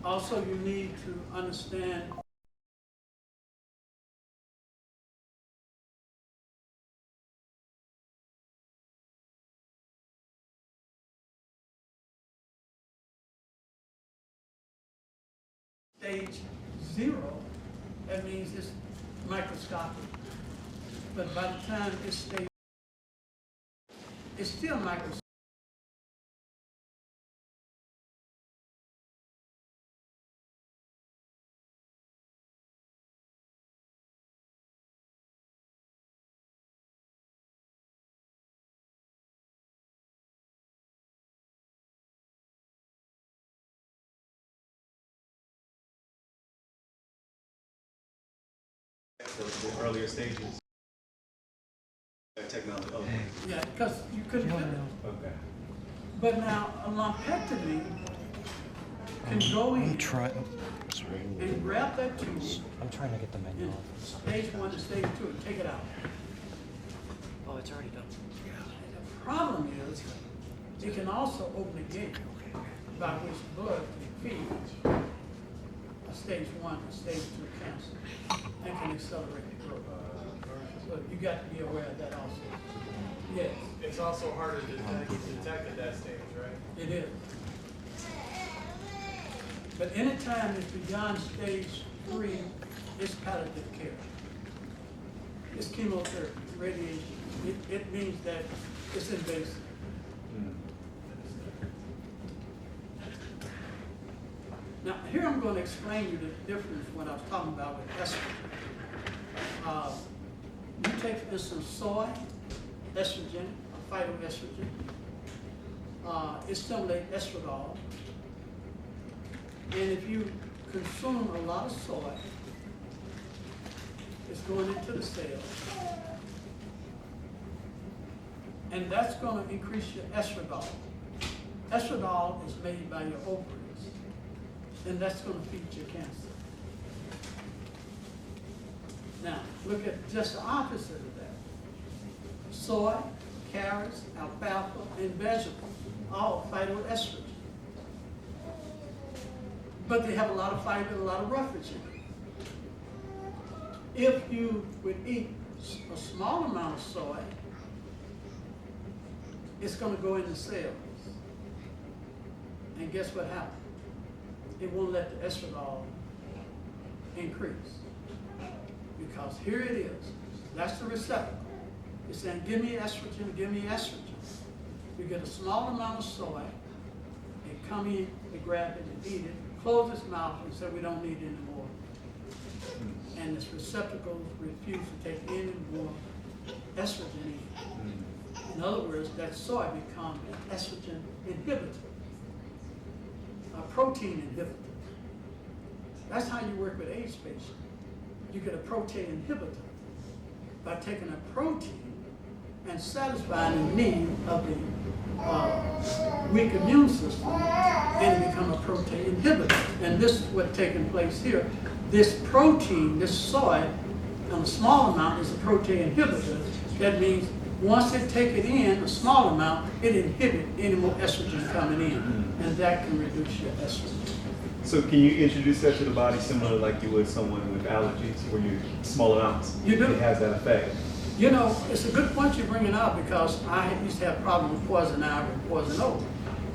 Also, you need to understand stage 0, that means it's microscopic. But by the time it's stage, it's still microscopic. The earlier stages of technology. Oh, Yeah, because you couldn't fit it. okay. But now a lumpectomy can go in and grab that tube I'm trying to get the menu in off. stage 1 to stage 2 and take it out. Oh, it's already done. The problem is, it can also open a gate by which blood can feed a stage 1 and stage 2 cancer and can accelerate the growth. So you got to be aware of that also. Yes, It's also harder to detect at that stage, right? it is. But anytime it's beyond stage 3, it's palliative care. It's chemotherapy, radiation. It means that it's invasive. Now, here I'm going to explain you the difference what I was talking about with estrogen. You take, for instance, soy, estrogen, or phytoestrogen. It stimulates estradiol. And if you consume a lot of soy, it's going into the cells. And that's going to increase your estradiol. Estradiol is made by your ovaries. And that's going to feed your cancer. Now, look at just the opposite of that. Soy, carrots, alfalfa, and vegetables, all phytoestrogen. But they have a lot of fiber and a lot of roughage in it. If you would eat a small amount of soy, it's going to go in the cells. And guess what happens? It won't let the estradiol increase. Because here it is. That's the receptacle. It's saying, give me estrogen, give me estrogen. You get a small amount of soy, they come in, they grab it and eat it, close its mouth and say, we don't need it anymore. And this receptacle refuse to take any more estrogen in. In other words, that soy becomes an estrogen inhibitor, a protein inhibitor. That's how you work with AIDS patients. You get a protein inhibitor by taking a protein and satisfying the need of the weak immune system, and it become a protein inhibitor. And this is what's taking place here. This protein, this soy, on a small amount is a protein inhibitor. That means once it take it in, a small amount, it inhibits any more estrogen coming in, and that can reduce your estrogen. So can you introduce that to the body similar like you would someone with allergies where you small amounts? You do. It has that effect. You know, it's a good point you bring it up because I used to have problems with poison ivy and poison oak.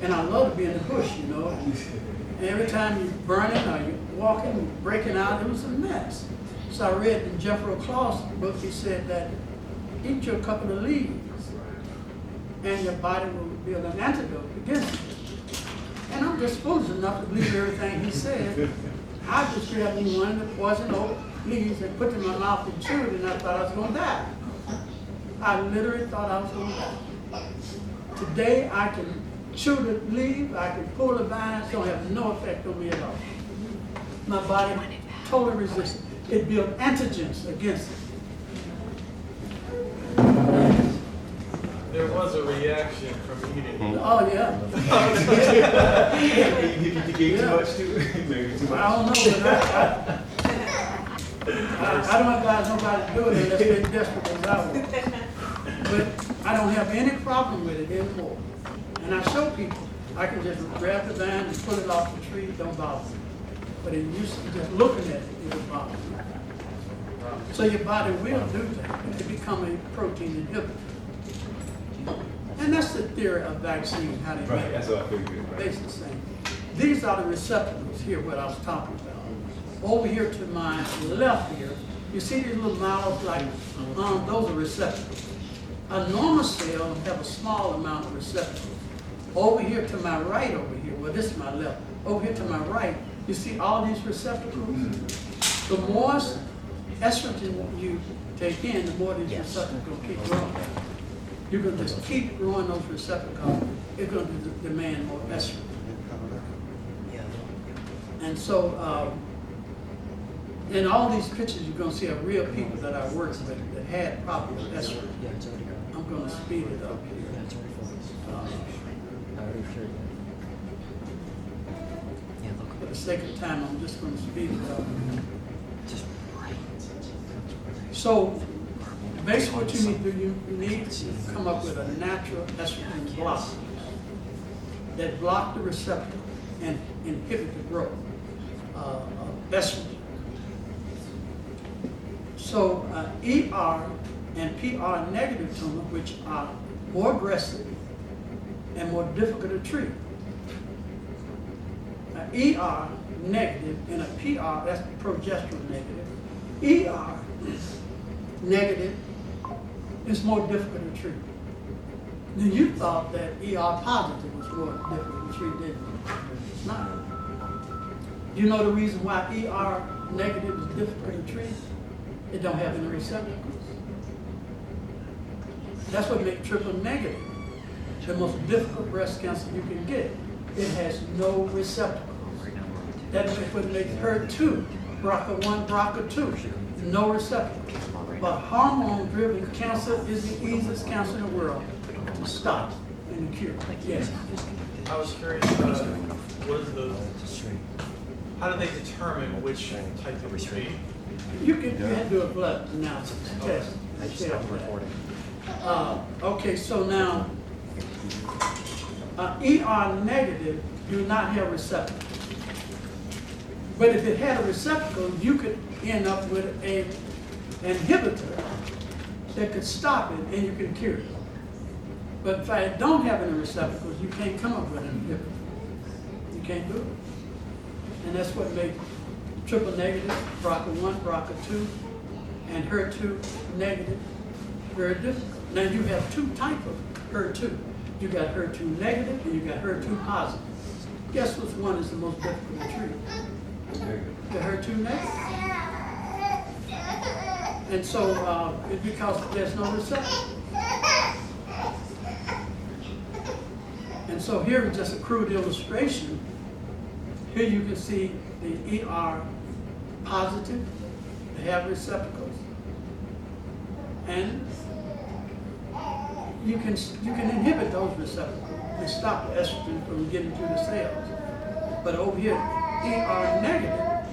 And I love to be in the bush, you know. And every time you burning or you're walking, breaking out, it was a mess. So I read in Jeffrey Claus' book, he said that eat your couple of leaves and your body will build an antidote against it. And I'm just foolish enough to believe everything he said. I just grabbed me one of the poison oak leaves and put it in my mouth and chewed it, and I thought I was going to die. I literally thought I was going to die. Today, I can chew the leaf, I can pull the vine, it's going to have no effect on me at all. My body totally resists it. It built antigens against it. There was a reaction from eating. Oh, yeah. You gave too much too? Maybe too much. I don't know, but I don't advise nobody to do it unless they're desperate as I was. But I don't have any problem with it anymore. And I show people, I can just grab the vine and pull it off the tree, don't bother me. but it used to just looking at it, it would bother you. So your body will do that. It can become a protein inhibitor. And that's the theory of vaccines, how they Right, make that's it. what I figured. Right. Basically the same. These are the receptacles here, what I was talking about. Over here to my left here, you see these little mouths like, those are receptacles. A normal cell have a small amount of receptacles. Over here to my right over here, well this is my left, over here to my right, you see all these receptacles? The more estrogen you take in, the more these receptacles keep growing. You're gonna just keep growing those receptacles, it's gonna demand more estrogen. And so, in all these pictures, you're gonna see are real people that I worked with that had problems with estrogen. Yeah, it's already gone. I'm gonna speed it up Yeah, here. it's already focused. I already shared that. Yeah, look. For the sake of time, I'm just gonna speed it up. Just right. So, basically what you need to do, you need to come up with a natural estrogen block that block the receptor and inhibit the growth of estrogen. So ER and PR negative tumor, which are more aggressive and more difficult to treat. ER negative and a PR, that's progesterone negative. ER negative is more difficult to treat. Now you thought that ER positive was more difficult to treat, didn't you? It's not. Do you know the reason why ER negative is difficult to treat? It don't have any receptacles. That's what makes triple negative the most difficult breast cancer you can get. It has no receptacles. That's what makes HER2, BRCA1, BRCA2, no receptacles. But hormone-driven cancer is the easiest cancer in the world to stop and to cure. Yes. I was curious, what is the, how do they determine which type of treat? You can do a blood analysis test. I just stopped recording. Okay, so now, ER negative do not have receptacles. But if it had a receptacle, you could end up with an inhibitor that could stop it and you can cure it. But if I don't have any receptacles, you can't come up with an inhibitor. You can't do it. And that's what makes triple negative, BRCA1, BRCA2, and HER2 negative very difficult. Now you have two types of HER2. You got HER2 negative and you got HER2 positive. Guess which one is the most difficult to treat? The HER2 negative. And so it's because there's no receptor. And so here is just a crude illustration. Here you can see the ER positive, they have receptacles. And you can inhibit those receptacles and stop the estrogen from getting through the cells. But over here, ER negative,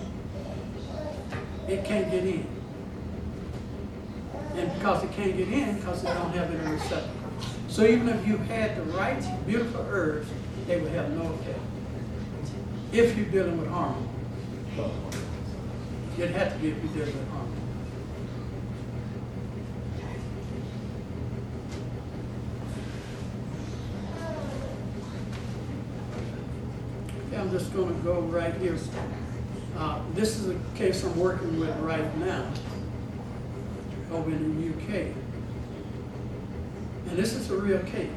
it can't get in. And because it can't get in, because it don't have any receptacles. So even if you had the right beautiful herbs, they would have no effect. If you're dealing with hormones. It'd have to be if you're dealing with hormones. Okay, I'm just going to go right here. This is a case I'm working with right now over in the UK. And this is a real case.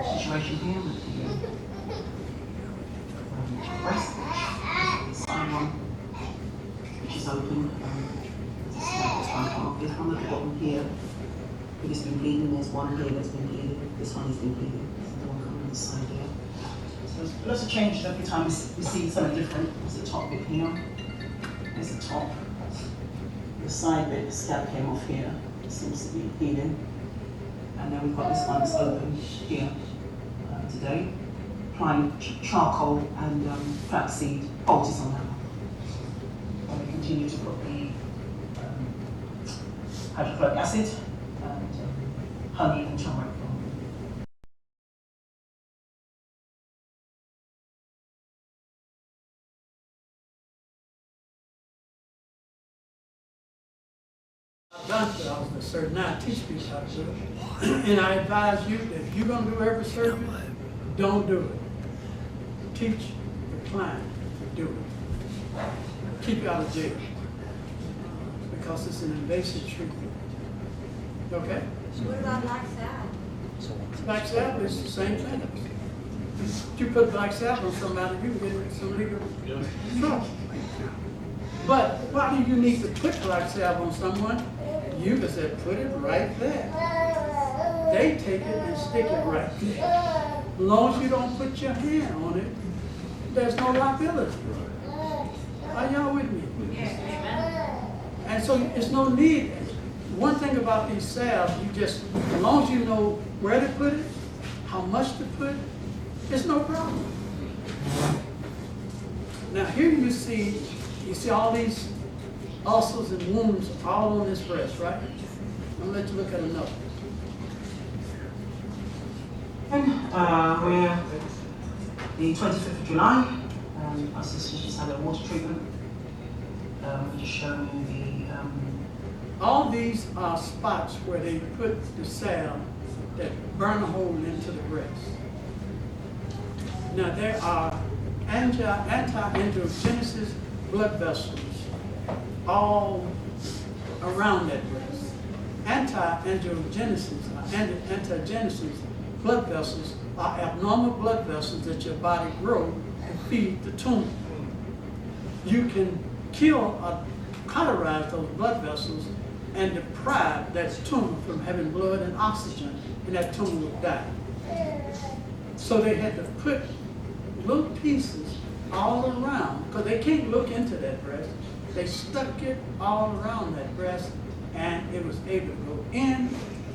Situation here with the breast, someone which is open, it's one come off. There's one at the bottom here, it's been bleeding, there's one here that's been bleeding, this one has been bleeding, there's the one coming on the side here. So there's lots of changes every time we see something different. There's the top bit here, there's the top, the side bit, the scab came off here, it seems to be healing. And then we've got this one that's open here today. Applying charcoal and flaxseed poultice on that one. And we continue to put the hydrochloric acid and honey and turmeric. I've done it, I was a surgeon, now I teach people how to do it. And I advise you that if you're gonna do every surgery, don't do it. Teach the client to do it. Keep you out of jail. Because it's an invasive treatment. Okay? What about black salve? Black salve is the same thing. If you put black salve on somebody, you can get into some legal trouble. But why do you need to put black salve on someone? You just said put it right there. They take it and stick it right there. As long as you don't put your hand on it, there's no liability. Are y'all with me? And so it's no need. One thing about these salves, you just, as long as you know where to put it, how much to put, it's no problem. Now here you see all these ulcers and wounds all on this breast, right? I'm gonna let you look at another. We're the 25th of July. Our sister just had a water treatment. We're just showing you the All these are spots where they put the salve that burn a hole into the breast. Now there are anti-angiogenesis blood vessels all around that breast. Anti-angiogenesis or antigenesis blood vessels are abnormal blood vessels that your body grows to feed the tumor. You can kill or cauterize those blood vessels and deprive that tumor from having blood and oxygen, and that tumor will die. So they had to put little pieces all around, because they can't look into that breast. They stuck it all around that breast, and it was able to go in,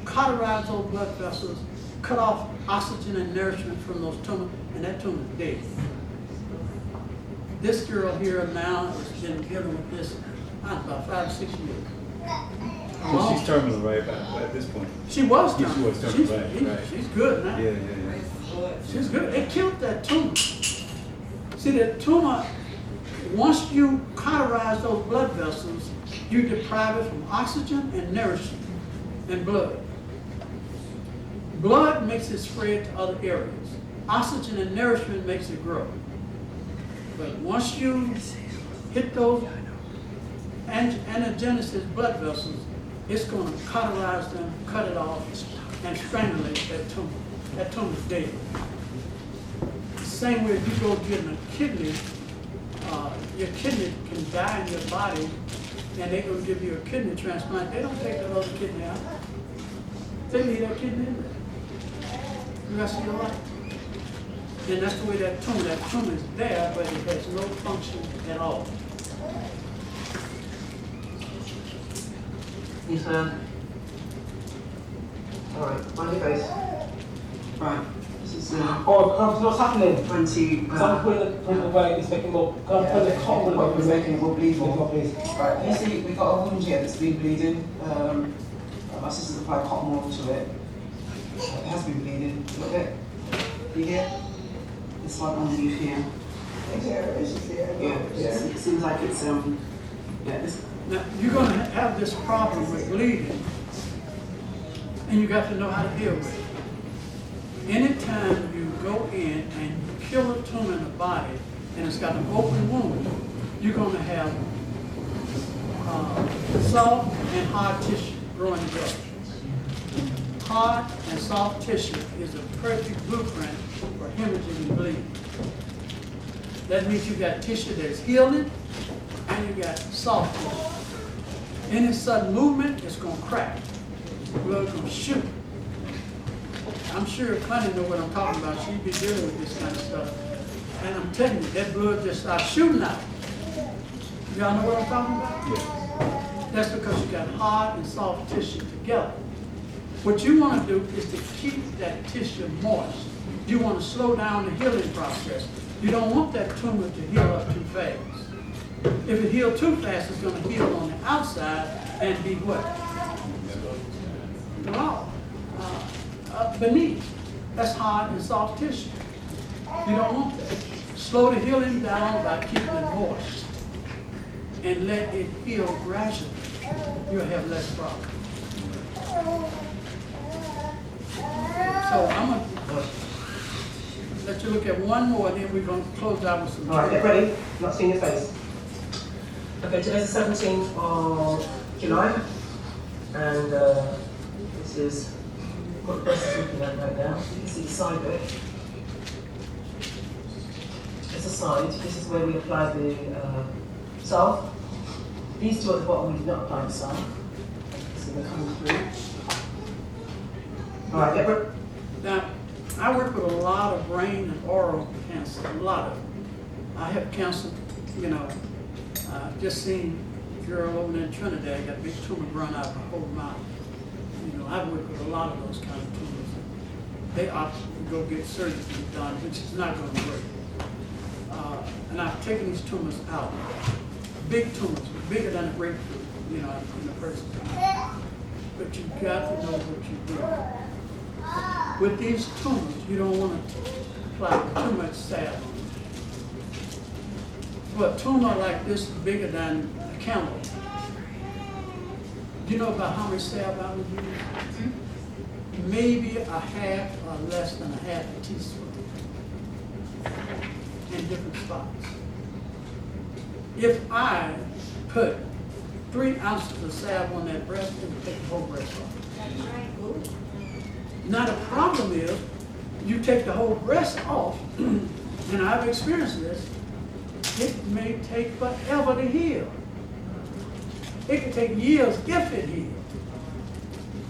cauterize those blood vessels, cut off oxygen and nourishment from those tumors, and that tumor is dead. This girl here now has been dealing with this about 5 or 6 years. So she's terminal, right, at this point? She was Yeah, she was terminal, She's- right. She's good now. Yeah. She's good. They killed that tumor. See, that tumor, once you cauterize those blood vessels, you deprive it from oxygen and nourishment and blood. Blood makes it spread to other areas. Oxygen and nourishment makes it grow. But once you hit those anagenesis blood vessels, it's going to cauterize them, cut it off, and strangulate that tumor. That tumor's dead. The same way if you go get a kidney, your kidney can die in your body, and they're going to give you a kidney transplant. They don't take that other kidney out. They leave that kidney in there the rest of your life. And that's the way that tumor is there, but it has no function at all. Yes, sir. All right, on your face. Right, this is Oh, come what's happening? 20. Someone put it away, it's making more. Come put the cotton away. It's making it more bleeding. Please. Right, you see, we've got a wound here that's been bleeding. My sister's applied cotton wool to it. It has been bleeding. Look at it. You hear? This one underneath here. Yeah, it seems like it's this. Now, you're going to have this problem with bleeding, and you got to know how to deal with it. Anytime you go in and you kill a tumor in the body, and it's got an open wound, you're going to have soft and hard tissue growing together. Hard and soft tissue is a perfect blueprint for hemorrhaging and bleeding. That means you got tissue that's healing, and you got soft tissue. Any sudden movement, it's going to crack. Blood's going to shoot. I'm sure Connie know what I'm talking about. She be dealing with this kind of stuff. And I'm telling you, that blood just starts shooting out. Y'all know what I'm talking about? Yeah. That's because you got hard and soft tissue together. What you want to do is to keep that tissue moist. You want to slow down the healing process. You don't want that tumor to heal up too fast. If it heals too fast, it's going to heal on the outside and be what? Well, beneath. That's hard and soft tissue. You don't want that. Slow the healing down by keeping it moist and let it heal gradually. You'll have less problems. So I'm gonna let you look at one more, and then we're gonna close out with some. All right, get ready. Not seeing your face. Okay, today's the 17th of July, and this is what the press is looking at right now. You can see the side of it. It's a side. This is where we apply the salve. These two at the bottom we did not apply the salve. So they're coming through. All right, Deborah. Now, I work with a lot of brain and oral cancer, a lot of them. I have counseled, just seen a girl over there in Trinidad got a big tumor growing out of her whole mouth. I've worked with a lot of those kind of tumors. They opt to go get surgery done, which is not going to work. And I've taken these tumors out. Big tumors, bigger than a grapefruit, in a person's mouth. But you've got to know what you're doing. With these tumors, you don't want to apply too much salve on them. For a tumor like this, bigger than a camel, do you know about how much salve I would use? Maybe a half or less than a half a teaspoon in different spots. If I put 3 ounces of salve on that breast, it would take the whole breast off. That's right. Now the problem is, you take the whole breast off, and I've experienced this, it may take forever to heal. It can take years if it heals.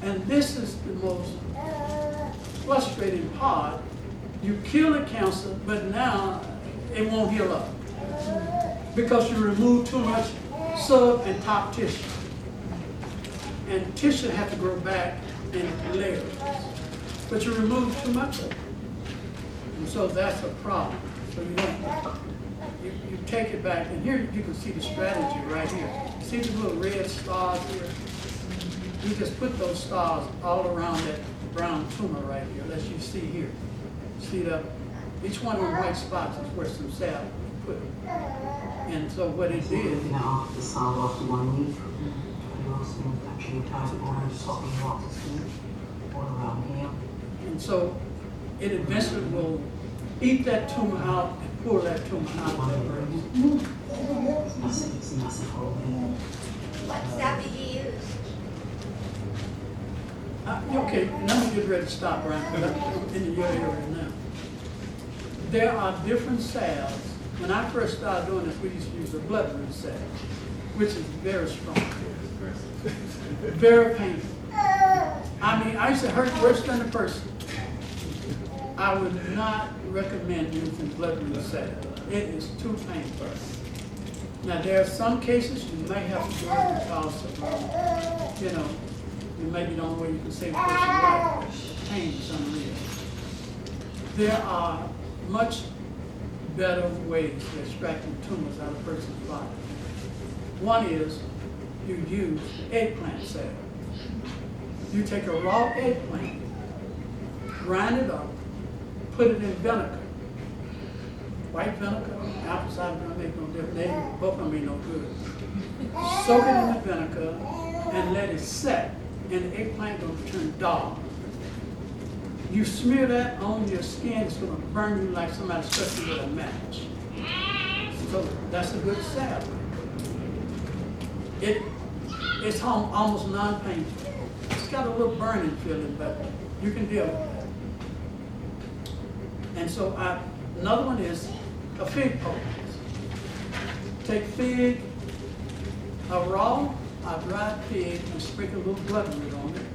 And this is the most frustrating part. You kill the cancer, but now it won't heal up. Because you remove too much sub and top tissue. And tissue has to grow back in layers. But you remove too much of it. And so that's a problem. So you take it back, and here you can see the strategy right here. See the little red stars here? You just put those stars all around that brown tumor right here, as you see here. See that? Each one of the white spots is where some salve was put. And so what it So we're did, looking at after the salve after 1 week. You're also capturing your tight bone, top of your artery skin, all around here. and so it eventually will eat that tumor out and pull that tumor out of that breast. It's a massive hole here. What salve did you use? Okay, let me get ready to stop right in your area now. There are different salves. When I first started doing this, we used to use a blood-root salve, which is very strong, very painful. I mean, I used to hurt worse than the person. I would not recommend using blood-root salve. It is too painful. Now, there are some cases you may have to do it because of, you maybe don't know where you can save a person's life. The pain is unreal. There are much better ways of extracting tumors out of a person's body. One is you use eggplant salve. You take a raw eggplant, grind it up, put it in vinegar. White vinegar, apple cider vinegar make no difference. Both of them ain't no good. Soak it in the vinegar and let it set, and the eggplant going to turn dark. You smear that on your skin, it's going to burn you like somebody struck you with a match. So that's a good salve. It's almost non-painful. It's got a little burning feeling, but you can deal with that. And so another one is a fig poultice. Take fig, a raw, a dried fig, and sprinkle a little bloodroot on it.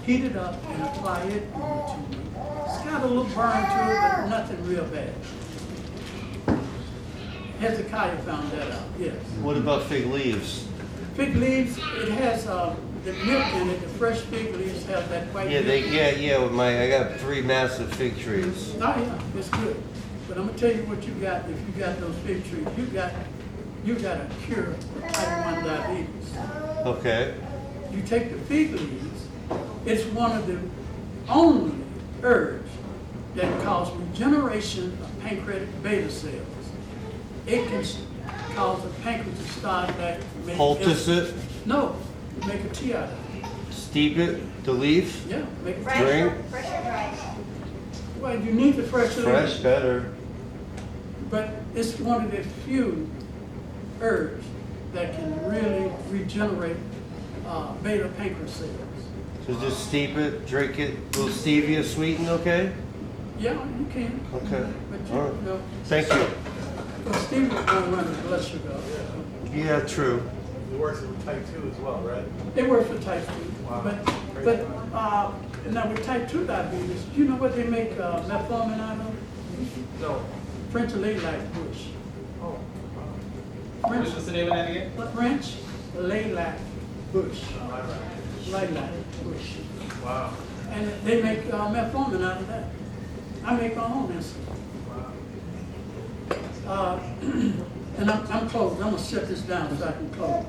Heat it up and apply it on the tumor. It's got a little burn to it, but nothing real bad. Hezekiah found that out, yes. What about fig leaves? Fig leaves, it has the milk in it. The fresh fig leaves have that white Yeah, milk. I got 3 massive fig trees. Oh yeah, it's good. But I'm gonna tell you what you got. If you got those fig trees, you got a cure for type 1 diabetes. Okay. You take the fig leaves. It's one of the only urge that causes regeneration of pancreatic beta cells. It can cause the pancreas to start back. Poultice it, No, make a tea out of it. steep it, the leaf, Yeah, make it Fresh Drink. or dry? Well, you need the fresh leaf, fresh, better. but it's one of the few herbs that can really regenerate beta pancreas cells. So just steep it, drink it, a little stevia sweetened, okay? Yeah, you can. Okay. But All right. you know, Thank you. well, Steve will run the blood sugar up. Yeah, true. It works with type 2 as well, right? They work for type 2. Wow. But now with type 2 diabetes, you know what they make metformin out of? No. French lilac bush. Oh, wow. French, What's the name of that again? French lilac bush. Oh, all right. Lilac bush. Wow. And they make metformin out of that. I make my own insulin. Wow. And I'm closed. I'm gonna shut this down so I can close.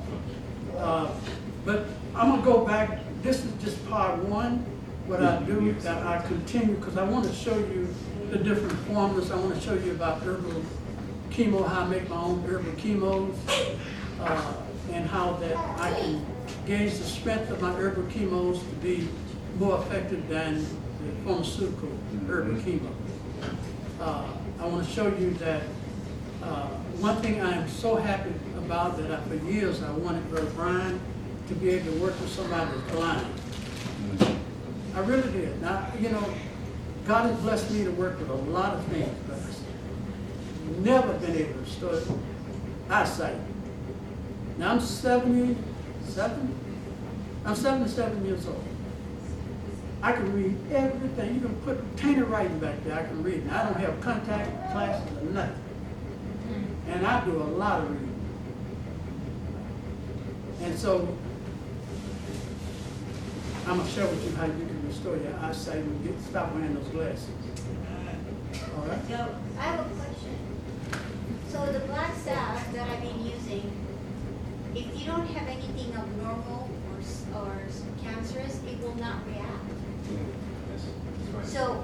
But I'm gonna go back. This is just part one. What I do, that I continue, because I want to show you the different formulas. I want to show you about herbal chemo, how I make my own herbal chemos, and how that I can gauge the strength of my herbal chemos to be more effective than the pharmaceutical herbal chemo. I want to show you that one thing I am so happy about that for years I wanted Brother Brian to be able to work with somebody that's blind. I really did. Now, you know, God has blessed me to work with a lot of things, but I've never been able to restore eyesight. Now I'm 77. I'm 77 years old. I can read everything. You can put painted writing back there. I can read. And I don't have contact glasses or nothing. And I do a lot of reading. And so I'm gonna share with you how you can restore your eyesight and stop wearing those glasses. All right? So, I have a question. So the black salve that I've been using, if you don't have anything abnormal or cancerous, it will not react. So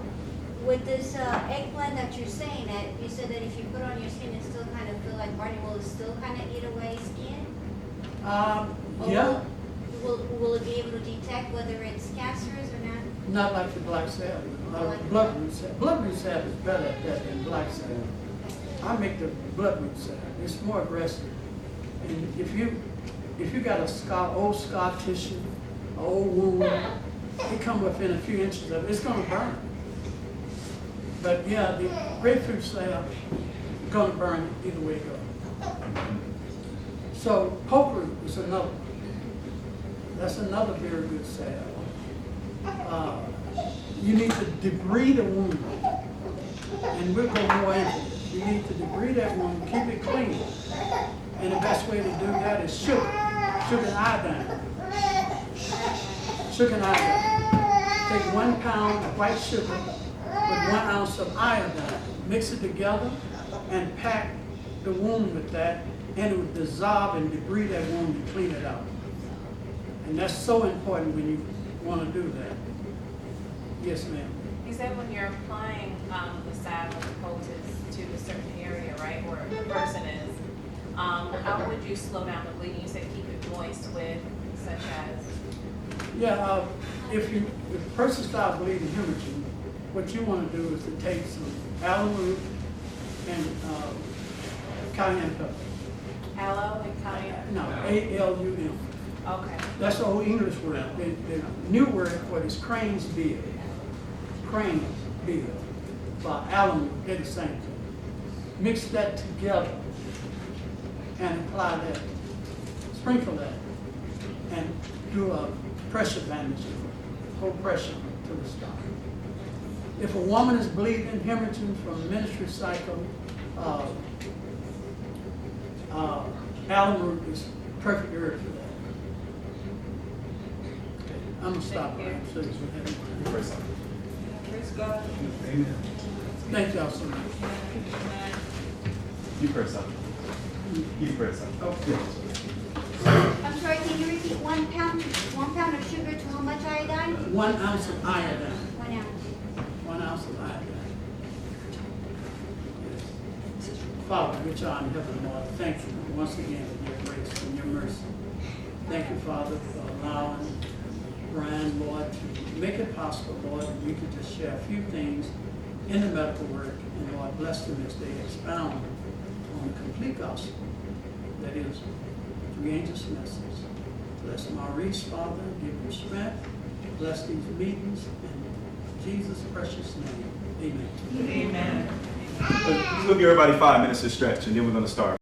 with this eggplant that you're saying, that you said that if you put on your skin, it still kind of feel like Barney, will it still kind of eat away skin? Yeah, Will it be able to detect whether it's cancerous or not? not like the black salve. Blood root salve. Blood root salve is better at that than black salve. I make the blood root salve. It's more aggressive. And if you got a scar, old scar tissue, an old wound, it come within a few inches of it, it's gonna burn. But yeah, the grapefruit salve gonna burn either way it goes. So pokeroot is another one. That's another very good salve. You need to debride the wound, and we'll go more into it. You need to debride that wound, keep it clean. And the best way to do that is sugar and iodine. Sugar and iodine. Take 1 pound of white sugar with 1 ounce of iodine. Mix it together and pack the wound with that, and it will dissolve and debride that wound and clean it out. And that's so important when you want to do that. Yes, ma'am. You said when you're applying the salve or the poultice to a certain area, right, where the person is, how would you slow down the bleeding? You said keep it moist with, such as? Yeah, if the person starts bleeding hemorrhaging, what you want to do is to take some alum root and cayenne pepper. Aloe and cayenne? No, A-L-U-M. Okay. That's the old English word. The new word for it is crane's bill. Crane's bill. By alum root, they're the same thing. Mix that together and apply that. Sprinkle that and do a pressure bandage, hold pressure to the stomach. If a woman is bleeding, hemorrhaging from menstrual cycle, alum root is perfect herb for that. Okay, I'm gonna stop right now. So you have- Praise God. Amen. Thank y'all so much. You press up. You press up. Okay. I'm sorry, can you repeat 1 pound of sugar to how much iodine? 1 ounce of iodine. 1 ounce. ounce of iodine. Yes. Father, which art in heaven, Lord, thank you once again for your grace and your mercy. Thank you, Father, for allowing Brian, Lord, to make it possible, Lord, that we could just share a few things in the medical work, and Lord, bless them as they expound on the complete gospel, that is, three angels' message. Bless Maurice, Father, give him strength, bless these meetings, in Jesus' precious name, amen. He's gonna give everybody 5 minutes to stretch, and then we're gonna start.